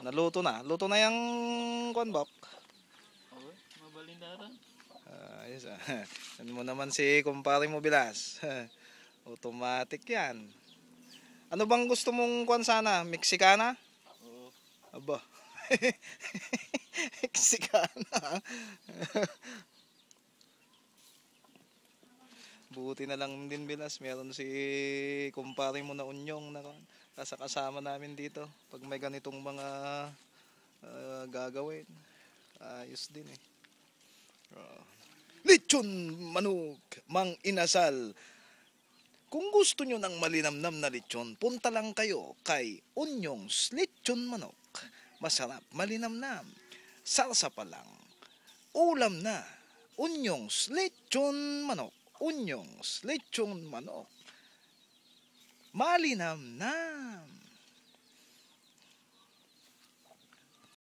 Naluto na. Luto na yung konbok. Okay, mabalindaran. Ayos ah. Ano mo naman si kumpare mo bilas. Automatic yan. Ano bang gusto mong kuwan sana? Mexicana? Oo. Aba. Mexicana. Buti na lang din bilas. Meron si kumpare mo na unyong na kasama namin dito. Pag may ganitong mga gagawin. Ayos din eh. Lechon manok, mang inasal. Kung gusto nyo ng malinamnam na lechon, punta lang kayo kay Unyong's Lechon Manok. Masarap, malinamnam. Salsa pa lang. Ulam na. Unyong's Lechon Manok. Unyong's Lechon Manok. Malinamnam.